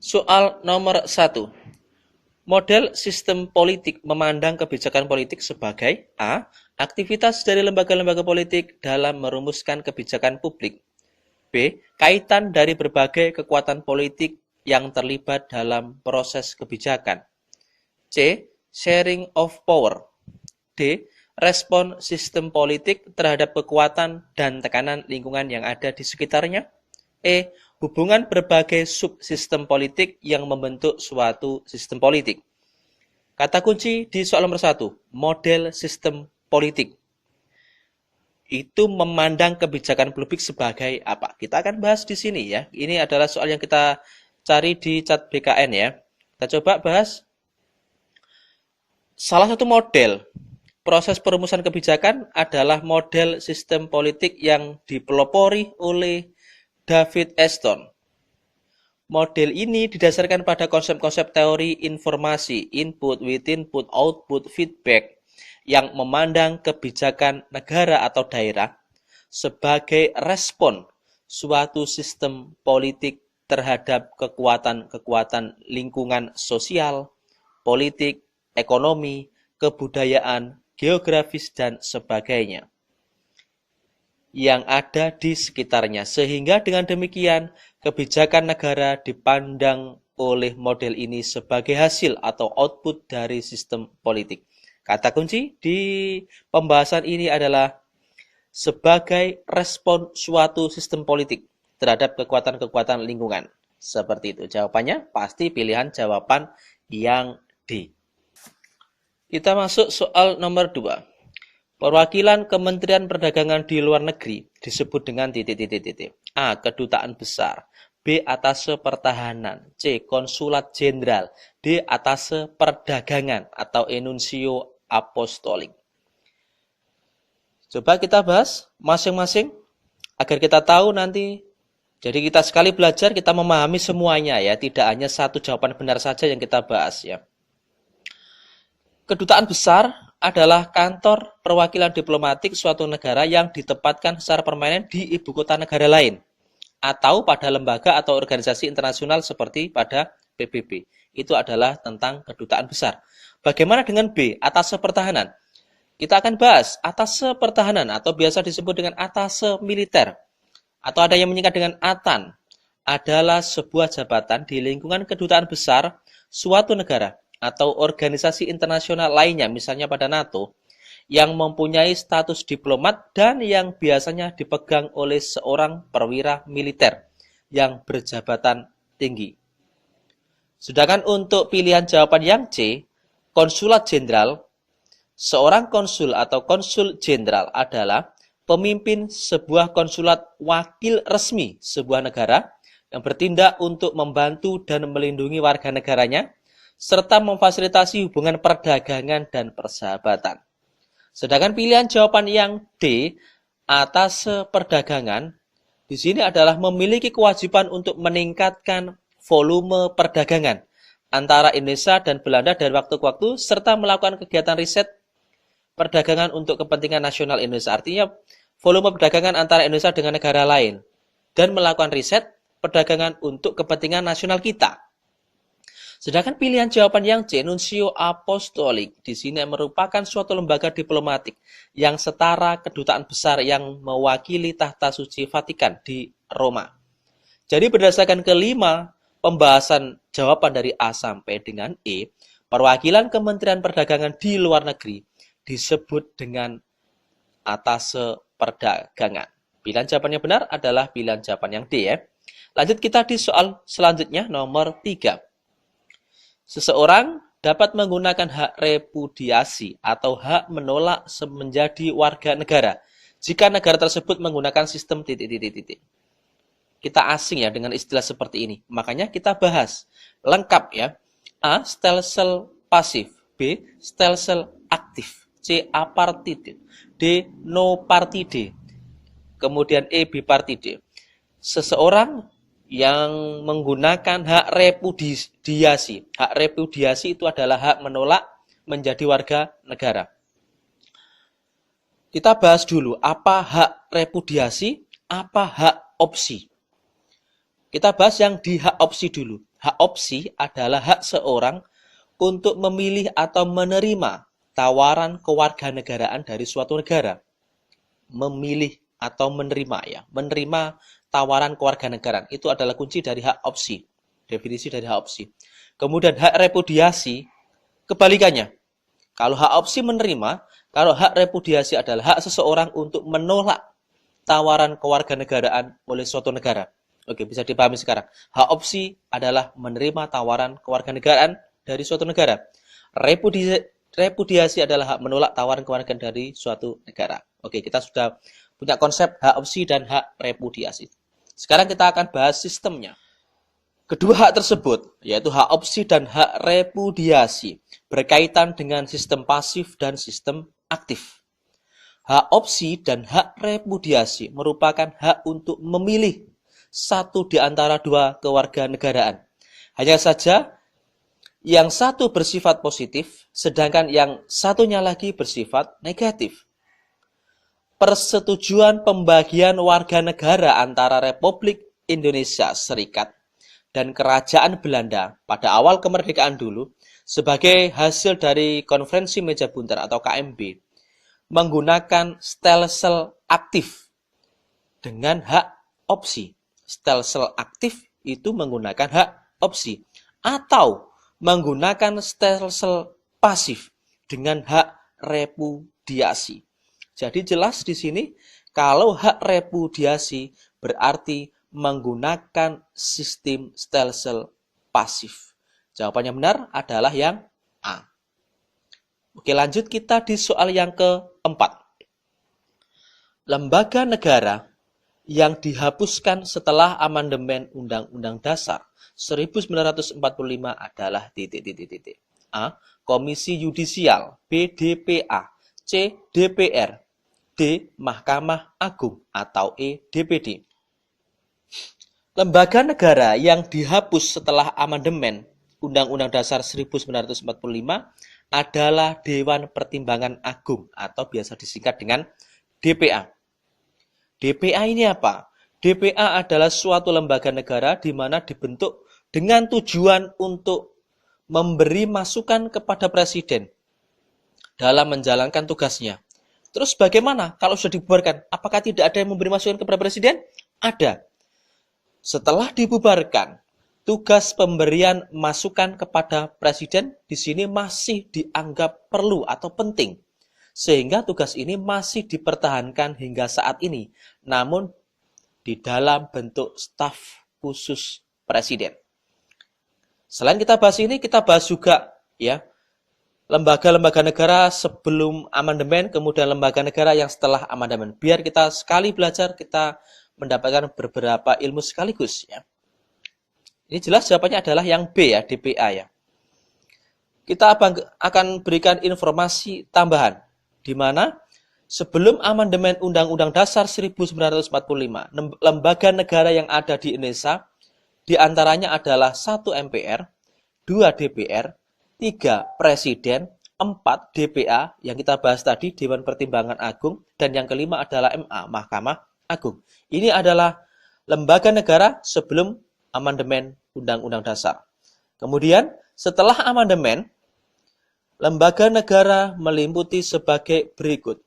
Soal nomor 1. Model sistem politik memandang kebijakan politik sebagai A. Aktivitas dari lembaga-lembaga politik dalam merumuskan kebijakan publik. B. Kaitan dari berbagai kekuatan politik yang terlibat dalam proses kebijakan. C. Sharing of power. D. Respon sistem politik terhadap kekuatan dan tekanan lingkungan yang ada di sekitarnya. E. Hubungan berbagai subsistem politik yang membentuk suatu sistem politik. Kata kunci di soal nomor 1, model sistem politik. Itu memandang kebijakan publik sebagai apa? Kita akan bahas di sini ya. Ini adalah soal yang kita cari di cat BKN ya. Kita coba bahas salah satu model proses perumusan kebijakan adalah model sistem politik yang dipelopori oleh David Aston. Model ini didasarkan pada konsep-konsep teori informasi, input, with input, output, feedback, yang memandang kebijakan negara atau daerah sebagai respon suatu sistem politik terhadap kekuatan-kekuatan lingkungan sosial, politik, ekonomi, kebudayaan, geografis, dan sebagainya yang ada di sekitarnya. Sehingga dengan demikian, kebijakan negara dipandang oleh model ini sebagai hasil atau output dari sistem politik. Kata kunci di pembahasan ini adalah sebagai respon suatu sistem politik terhadap kekuatan-kekuatan lingkungan. Seperti itu. Jawabannya pasti pilihan jawaban yang D. Kita masuk soal nomor 2. Perwakilan Kementerian Perdagangan di luar negeri disebut dengan titik-titik-titik. A. Kedutaan besar. B. Atase pertahanan. C. Konsulat jenderal. D. Atase perdagangan atau enuncio apostolik. Coba kita bahas masing-masing agar kita tahu nanti. Jadi kita sekali belajar kita memahami semuanya ya, tidak hanya satu jawaban benar saja yang kita bahas ya. Kedutaan besar adalah kantor perwakilan diplomatik suatu negara yang ditempatkan secara permanen di ibu kota negara lain atau pada lembaga atau organisasi internasional seperti pada PBB. Itu adalah tentang kedutaan besar. Bagaimana dengan B, atase pertahanan? Kita akan bahas atase pertahanan atau biasa disebut dengan atase militer atau ada yang menyingkat dengan ATAN adalah sebuah jabatan di lingkungan kedutaan besar suatu negara atau organisasi internasional lainnya, misalnya pada NATO, yang mempunyai status diplomat dan yang biasanya dipegang oleh seorang perwira militer yang berjabatan tinggi. Sedangkan untuk pilihan jawaban yang C, konsulat jenderal, seorang konsul atau konsul jenderal adalah pemimpin sebuah konsulat wakil resmi sebuah negara yang bertindak untuk membantu dan melindungi warga negaranya serta memfasilitasi hubungan perdagangan dan persahabatan. Sedangkan pilihan jawaban yang D, atase perdagangan, di sini adalah memiliki kewajiban untuk meningkatkan volume perdagangan antara Indonesia dan Belanda dari waktu ke waktu, serta melakukan kegiatan riset perdagangan untuk kepentingan nasional Indonesia. Artinya, volume perdagangan antara Indonesia dengan negara lain, dan melakukan riset perdagangan untuk kepentingan nasional kita. Sedangkan pilihan jawaban yang C, nuncio apostolik, di sini merupakan suatu lembaga diplomatik yang setara kedutaan besar yang mewakili tahta suci Vatikan di Roma. Jadi berdasarkan kelima pembahasan jawaban dari A sampai dengan E, perwakilan Kementerian Perdagangan di luar negeri disebut dengan atase perdagangan. Pilihan jawaban yang benar adalah pilihan jawaban yang D ya. Lanjut kita di soal selanjutnya nomor 3. Seseorang dapat menggunakan hak repudiasi atau hak menolak menjadi warga negara jika negara tersebut menggunakan sistem titik-titik-titik. Kita asing ya dengan istilah seperti ini. Makanya kita bahas lengkap ya. A. Stelsel pasif. B. Stelsel aktif. C. Apartidid. D. No partide. Kemudian E. Bipartide. Seseorang yang menggunakan hak repudiasi. Hak repudiasi itu adalah hak menolak menjadi warga negara. Kita bahas dulu apa hak repudiasi, apa hak opsi. Kita bahas yang di hak opsi dulu. Hak opsi adalah hak seorang untuk memilih atau menerima tawaran kewarganegaraan dari suatu negara. Memilih atau menerima ya, menerima tawaran kewarganegaraan itu adalah kunci dari hak opsi. Definisi dari hak opsi. Kemudian hak repudiasi kebalikannya. Kalau hak opsi menerima, kalau hak repudiasi adalah hak seseorang untuk menolak tawaran kewarganegaraan oleh suatu negara. Oke, bisa dipahami sekarang. Hak opsi adalah menerima tawaran kewarganegaraan dari suatu negara. Repudiasi adalah hak menolak tawaran kewarganegaraan dari suatu negara. Oke, kita sudah punya konsep hak opsi dan hak repudiasi. Sekarang kita akan bahas sistemnya. Kedua hak tersebut, yaitu hak opsi dan hak repudiasi, berkaitan dengan sistem pasif dan sistem aktif. Hak opsi dan hak repudiasi merupakan hak untuk memilih satu di antara dua kewarganegaraan. Hanya saja yang satu bersifat positif, sedangkan yang satunya lagi bersifat negatif. Persetujuan pembagian warga negara antara Republik Indonesia Serikat dan Kerajaan Belanda pada awal kemerdekaan dulu sebagai hasil dari Konferensi Meja Buntar atau KMB menggunakan stelsel aktif dengan hak opsi. Stelsel aktif itu menggunakan hak opsi atau menggunakan stelsel pasif dengan hak repudiasi. Jadi jelas di sini kalau hak repudiasi berarti menggunakan sistem stelsel pasif. Jawabannya benar adalah yang A. Oke, lanjut kita di soal yang keempat. Lembaga negara yang dihapuskan setelah amandemen Undang-Undang Dasar 1945 adalah titik. A. Komisi Yudisial, B. DPA, C. DPR, D. Mahkamah Agung, atau E. DPD. Lembaga negara yang dihapus setelah amandemen Undang-Undang Dasar 1945 adalah Dewan Pertimbangan Agung atau biasa disingkat dengan DPA. DPA ini apa? DPA adalah suatu lembaga negara di mana dibentuk dengan tujuan untuk memberi masukan kepada presiden dalam menjalankan tugasnya. Terus bagaimana kalau sudah dibubarkan? Apakah tidak ada yang memberi masukan kepada presiden? Ada. Setelah dibubarkan, tugas pemberian masukan kepada presiden di sini masih dianggap perlu atau penting. Sehingga tugas ini masih dipertahankan hingga saat ini, namun di dalam bentuk staf khusus presiden. Selain kita bahas ini, kita bahas juga ya lembaga-lembaga negara sebelum amandemen, kemudian lembaga negara yang setelah amandemen. Biar kita sekali belajar, kita mendapatkan beberapa ilmu sekaligus ya. Ini jelas jawabannya adalah yang B ya, DPA ya. Kita akan berikan informasi tambahan di mana sebelum amandemen Undang-Undang Dasar 1945, lembaga negara yang ada di Indonesia diantaranya adalah 1 MPR, 2 DPR, 3 Presiden, 4 DPA yang kita bahas tadi, Dewan Pertimbangan Agung, dan yang kelima adalah MA, Mahkamah Agung. Ini adalah lembaga negara sebelum amandemen Undang-Undang Dasar. Kemudian setelah amandemen, lembaga negara meliputi sebagai berikut.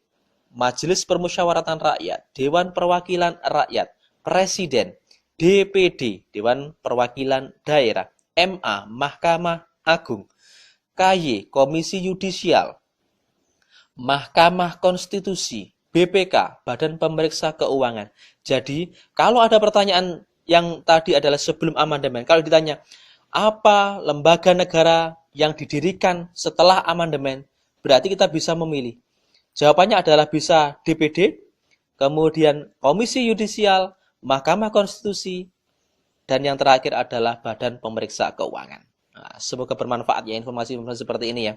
Majelis Permusyawaratan Rakyat, Dewan Perwakilan Rakyat, Presiden, DPD, Dewan Perwakilan Daerah, MA, Mahkamah Agung, KY, Komisi Yudisial, Mahkamah Konstitusi, BPK, Badan Pemeriksa Keuangan. Jadi, kalau ada pertanyaan yang tadi adalah sebelum amandemen, kalau ditanya, apa lembaga negara yang didirikan setelah amandemen, berarti kita bisa memilih. Jawabannya adalah bisa DPD, kemudian Komisi Yudisial, Mahkamah Konstitusi, dan yang terakhir adalah Badan Pemeriksa Keuangan. Nah, semoga bermanfaat ya informasi-informasi seperti ini ya.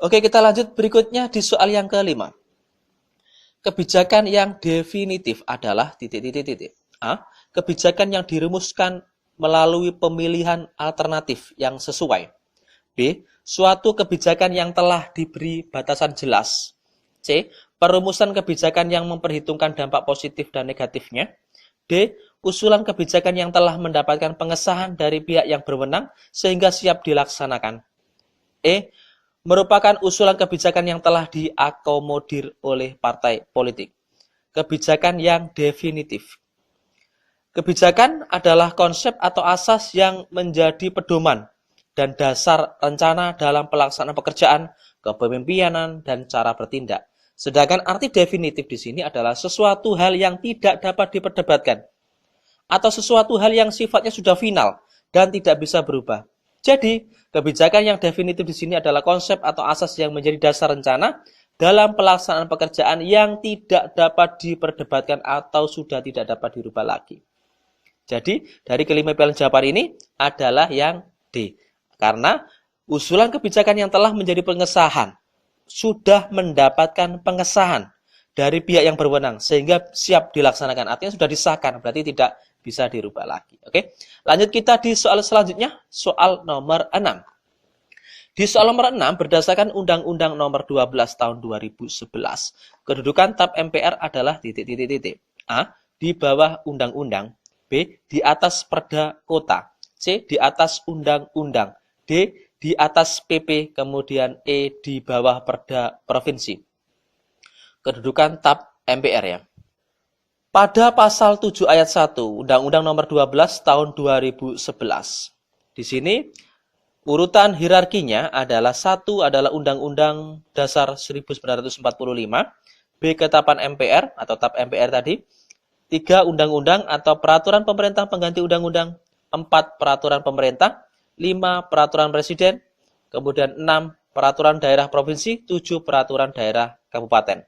Oke, kita lanjut berikutnya di soal yang kelima. Kebijakan yang definitif adalah titik. A. Kebijakan yang dirumuskan melalui pemilihan alternatif yang sesuai. B. Suatu kebijakan yang telah diberi batasan jelas. C. Perumusan kebijakan yang memperhitungkan dampak positif dan negatifnya. D. usulan kebijakan yang telah mendapatkan pengesahan dari pihak yang berwenang sehingga siap dilaksanakan. E. Merupakan usulan kebijakan yang telah diakomodir oleh partai politik. Kebijakan yang definitif. Kebijakan adalah konsep atau asas yang menjadi pedoman dan dasar rencana dalam pelaksanaan pekerjaan, kepemimpinan, dan cara bertindak. Sedangkan arti definitif di sini adalah sesuatu hal yang tidak dapat diperdebatkan atau sesuatu hal yang sifatnya sudah final dan tidak bisa berubah. Jadi, kebijakan yang definitif di sini adalah konsep atau asas yang menjadi dasar rencana dalam pelaksanaan pekerjaan yang tidak dapat diperdebatkan atau sudah tidak dapat dirubah lagi. Jadi, dari kelima pilihan jawaban ini adalah yang D. Karena usulan kebijakan yang telah menjadi pengesahan sudah mendapatkan pengesahan dari pihak yang berwenang sehingga siap dilaksanakan. Artinya sudah disahkan, berarti tidak bisa dirubah lagi. Oke. Lanjut kita di soal selanjutnya, soal nomor 6. Di soal nomor 6, berdasarkan Undang-Undang nomor 12 tahun 2011, kedudukan TAP MPR adalah titik-titik-titik. A. Di bawah undang-undang. B. Di atas Perda Kota. C. Di atas undang-undang. D. Di atas PP, kemudian E. Di bawah Perda Provinsi. Kedudukan TAP MPR ya. Pada pasal 7 ayat 1 Undang-Undang nomor 12 tahun 2011. Di sini urutan hierarkinya adalah 1 adalah Undang-Undang Dasar 1945, B. Ketetapan MPR atau TAP MPR tadi, 3. Undang-undang atau peraturan pemerintah pengganti undang-undang, 4. Peraturan pemerintah, 5. Peraturan presiden, kemudian 6. Peraturan daerah provinsi, 7. Peraturan daerah kabupaten.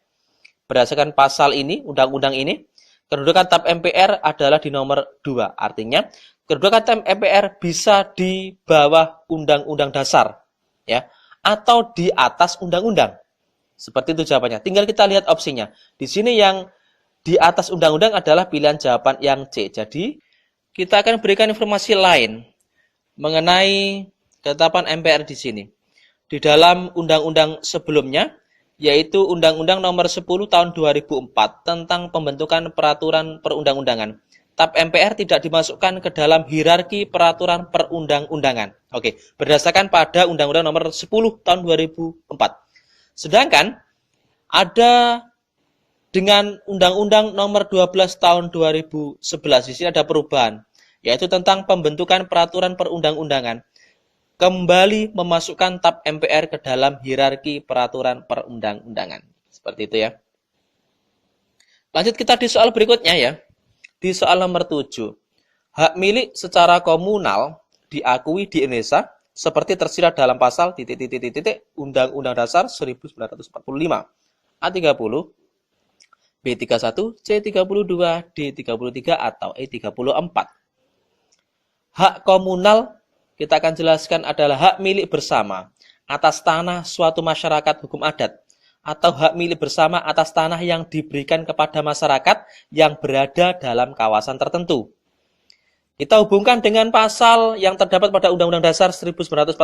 Berdasarkan pasal ini, undang-undang ini, kedudukan TAP MPR adalah di nomor 2. Artinya, kedudukan TAP MPR bisa di bawah undang-undang dasar, ya, atau di atas undang-undang. Seperti itu jawabannya. Tinggal kita lihat opsinya. Di sini yang di atas undang-undang adalah pilihan jawaban yang C. Jadi, kita akan berikan informasi lain mengenai ketetapan MPR di sini. Di dalam undang-undang sebelumnya, yaitu Undang-Undang nomor 10 tahun 2004 tentang pembentukan peraturan perundang-undangan. TAP MPR tidak dimasukkan ke dalam hierarki peraturan perundang-undangan. Oke, berdasarkan pada Undang-Undang nomor 10 tahun 2004. Sedangkan ada dengan Undang-Undang nomor 12 tahun 2011, di sini ada perubahan, yaitu tentang pembentukan peraturan perundang-undangan. Kembali memasukkan TAP MPR ke dalam hierarki peraturan perundang-undangan. Seperti itu ya. Lanjut kita di soal berikutnya ya. Di soal nomor 7. Hak milik secara komunal diakui di Indonesia seperti tersirat dalam pasal titik-titik-titik Undang-Undang Dasar 1945. A30, B31, C32, D33 atau E34. Hak komunal kita akan jelaskan adalah hak milik bersama atas tanah suatu masyarakat hukum adat atau hak milik bersama atas tanah yang diberikan kepada masyarakat yang berada dalam kawasan tertentu. Kita hubungkan dengan pasal yang terdapat pada Undang-Undang Dasar 1945.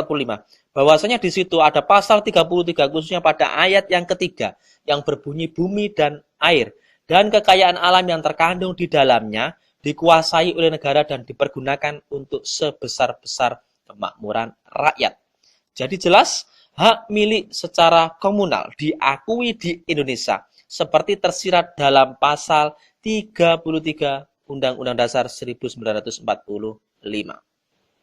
Bahwasanya di situ ada pasal 33 khususnya pada ayat yang ketiga yang berbunyi bumi dan air dan kekayaan alam yang terkandung di dalamnya dikuasai oleh negara dan dipergunakan untuk sebesar-besar kemakmuran rakyat. Jadi jelas, hak milik secara komunal diakui di Indonesia seperti tersirat dalam pasal 33 Undang-Undang Dasar 1945.